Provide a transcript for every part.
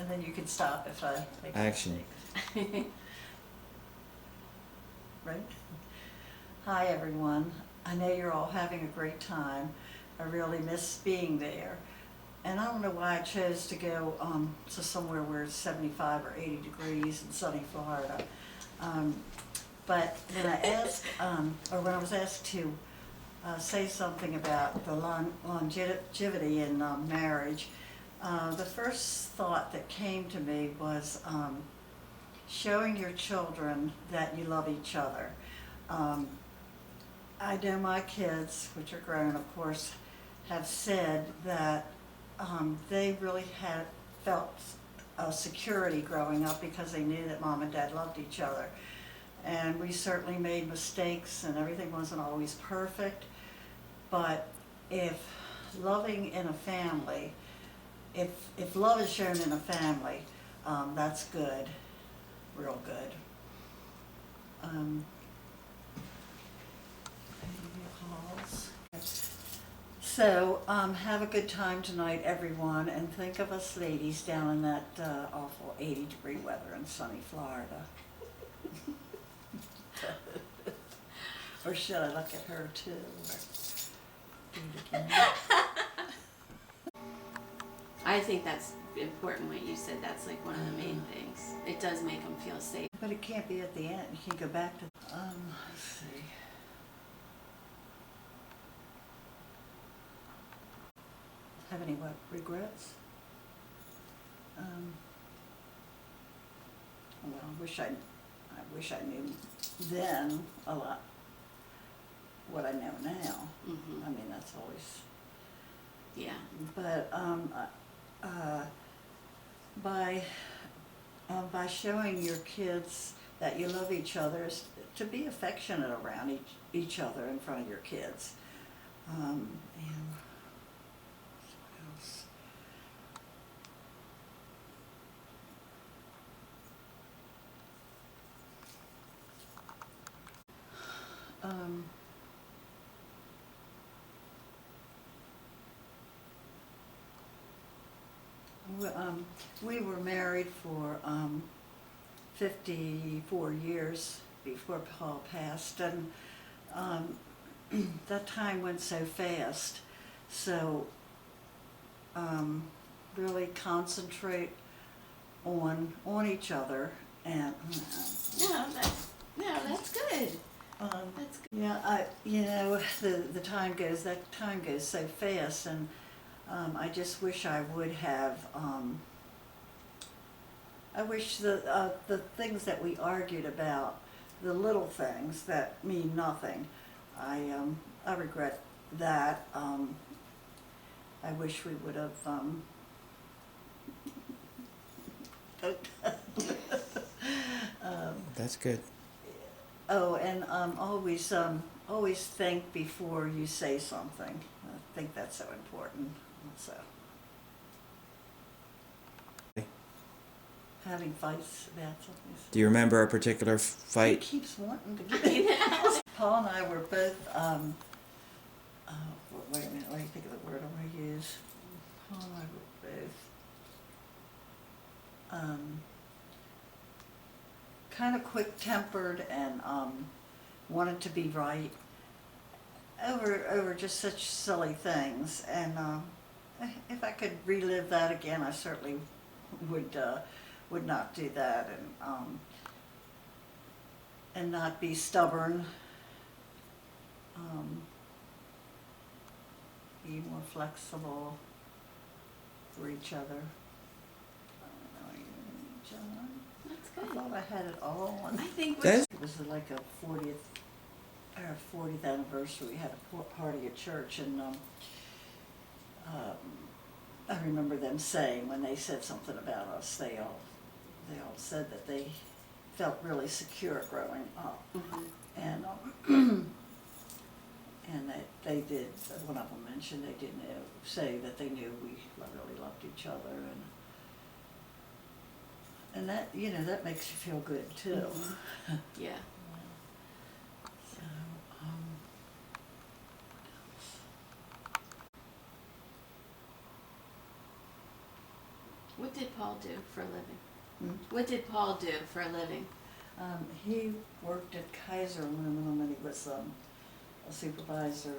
And then you can stop if I make Action. mistakes. Right? Hi everyone. I know you're all having a great time. I really miss being there. And I don't know why I chose to go to somewhere where it's 75 or 80 degrees in sunny Florida. But when I was asked to say something about the longevity in marriage, the first thought that came to me was showing your children that you love each other. I know my kids, which are grown of course, have said that they really had felt security growing up because they knew that mom and dad loved each other. And we certainly made mistakes and everything wasn't always perfect, but if loving in a family, if love is shown in a family, that's good, real good. So have a good time tonight, everyone, and think of us ladies down in that awful 80-degree weather in sunny Florida. Or should I look at her too? Do it again? I think that's important what you said. That's like one of the main things. It does make them feel safe. But it can't be at the end. You can go back to, let's see. Have any what, regrets? Well, I wish I knew then a lot what I know now. Mm-hmm. I mean, that's always. Yeah. But by showing your kids that you love each other, is to be affectionate around each other in front of your kids. And what else? We were married for 54 years before Paul passed, and that time went so fast. So really concentrate on each other, and That's good. That's good. yeah, the time goes so fast, and I just wish I would have. I wish the things that we argued about, the little things that mean nothing, I regret that. I wish we would have. That's good. Oh, and always think before you say something. I think that's so important. So, having fights about something. Do you remember a particular He fight? keeps wanting to get. Paul and I were both. Wait a minute. Let me think of the word I want to use. Paul and I were both. Kind of quick-tempered and wanted to be right over just such silly things. And if I could relive that again, I certainly would not do that, and not be stubborn. Be more flexible for each other. John. That's I good. thought I had it all. I think That's- It was like a 40th anniversary. We had a party at church, and I remember them saying, when they said something about us, they all said that they felt really secure growing up, and and that they did. One of them mentioned they did say that they knew we really loved each other, and that, that makes you feel good too. Yeah. So, What did Paul do for a living? Hmm? What did Paul do for a living? He worked at Kaiser Aluminum and he was a supervisor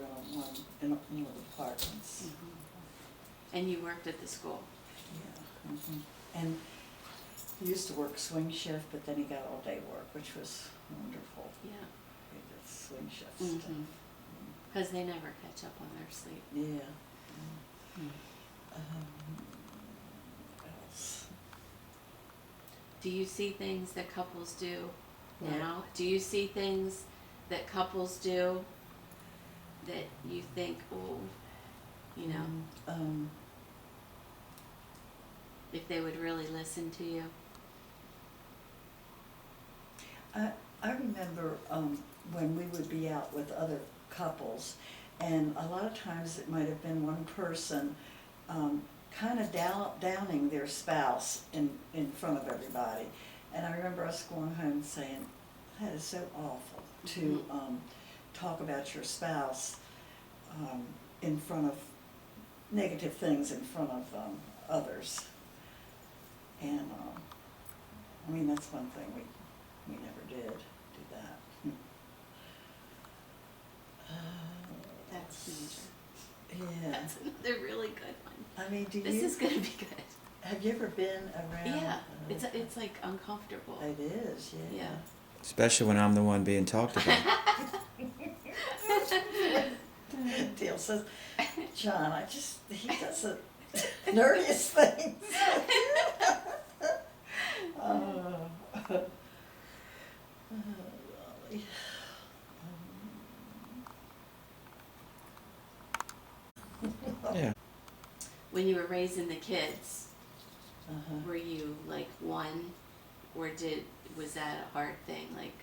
in one of the departments. And you worked at the school? Yeah. And he used to work swing shift, but then he got all day work, which was wonderful. Yeah. He did swing shift stuff. Because they never catch up on their sleep. Yeah. Mm. What else? Do you see things that couples do What? now? Do you see things that couples do that you think, oh, you know, if they would really listen to you? I remember when we would be out with other couples, and a lot of times it might have been one person kind of downing their spouse in front of everybody. And I remember us going home saying, that is so awful to talk about your spouse in front of negative things in front of others. And I mean, that's one thing we never did do that. That's major. Yeah. That's another really good one. I mean, This is going to be good. have you ever been around? Yeah, it's like uncomfortable. It is, yeah. Yeah. Especially when I'm the one being talked about. Dale says, John, he does the nerdiest things. Golly. Yeah. When you were raising the kids, Uh-huh. were you like one, or was that a hard thing? Like,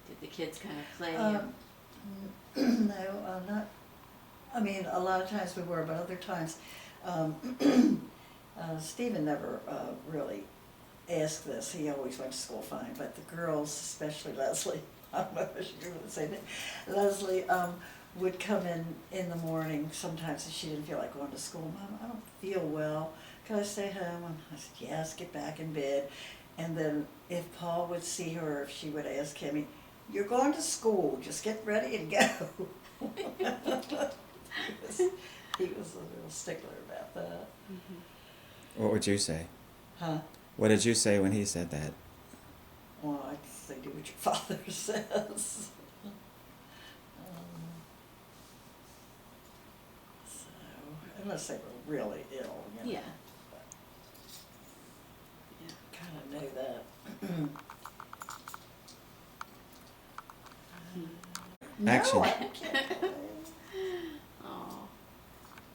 did the kids kind of play you? No, not, I mean, a lot of times we were, but other times, Stephen never really asked this. He always went to school fine, but the girls, especially Leslie, I don't know if she knew the same thing, Leslie would come in the morning sometimes if she didn't feel like going to school. Mom, I don't feel well. Can I stay home? And I said, yes, get back in bed. And then if Paul would see her, if she would ask him, you're going to school, just get ready and go. he was a little stickler about that. What would you say? Huh? What did you say when he said that? Well, I'd say do what your father says. So, unless they were really ill, you know. Yeah. Kind of know that. Action. No, I can't play. Oh.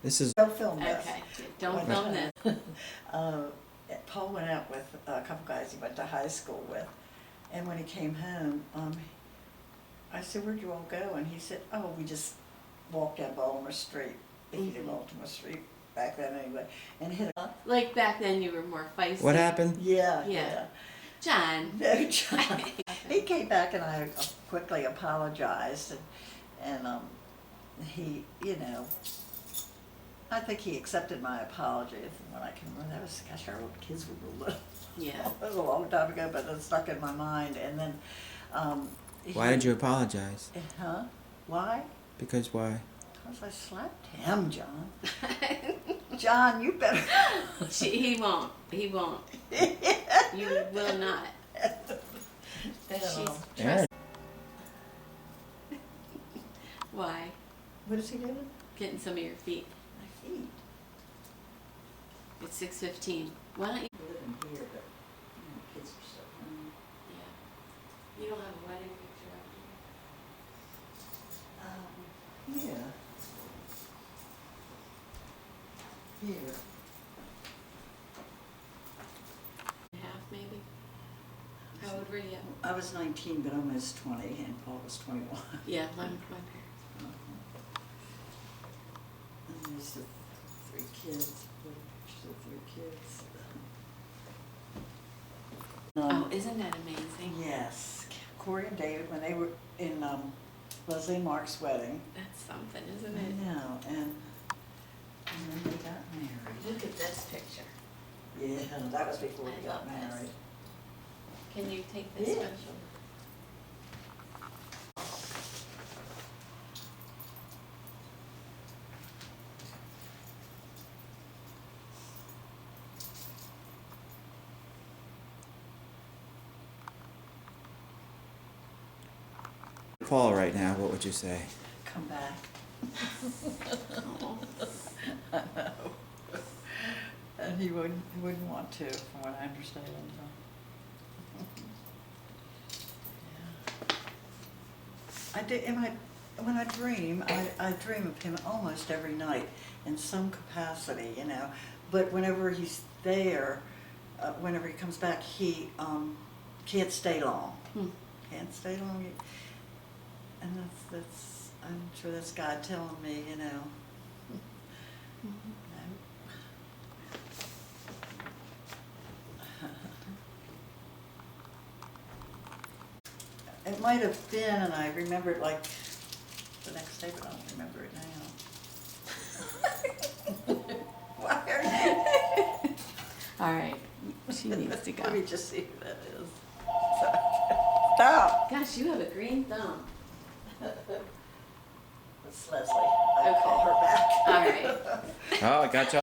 This is Don't film this. Okay. Don't One film time, this. Paul went out with a couple guys he went to high school with, and when he came home, I said, "Where'd you all go?" And he said, "Oh, we just walked down Baltimore Street." If you did Baltimore Street back then anyway, and hit a Like back then, you were more feisty. what happened? Yeah. yeah. John. No, John. He came back and I quickly apologized, and he, you know, I think he accepted my apology. From what I can remember, that was, gosh, our old kids were little. Yeah. That was a long time ago, but it stuck in my mind. And then, Why did you apologize? Huh? Why? Because why? Because I slapped him, John. John, you better. He won't. He won't. You will not. She's Aaron. Why? What is he doing? Getting some of your feet. My feet. It's 6:15. Why don't you? I live in here, but kids are so home. Yeah. You don't have a wedding picture up Yeah. Here. here? Half maybe. How old were you? I was 19, but almost 20, and Paul was 21. Yeah, my parents. And there's the 3 kids, pictures of 3 kids. Oh, isn't that amazing? Yes, Corey and David, when they were in Leslie and Mark's wedding. That's something, isn't I it? know, and then they got married. Look at this picture. Yeah, that was before I we got love this. married. Can you take this Yeah, one? sure. Paul right now, what would you say? Come back. Oh. I know. And he wouldn't want to, from what I understand. Yeah. I do, when I dream, I dream of him almost every night in some capacity, you know. But whenever he's there, whenever he comes back, he can't stay long. Can't stay long. And that's I'm sure that's God telling me, you know. It might have been, and I remember it like the next day, but I don't remember it now. Why are you? All right, she needs to Let go. me just see who that is. Stop. Gosh, you have a green thumb. It's Leslie. I'll call her back. All right. Oh, I got you.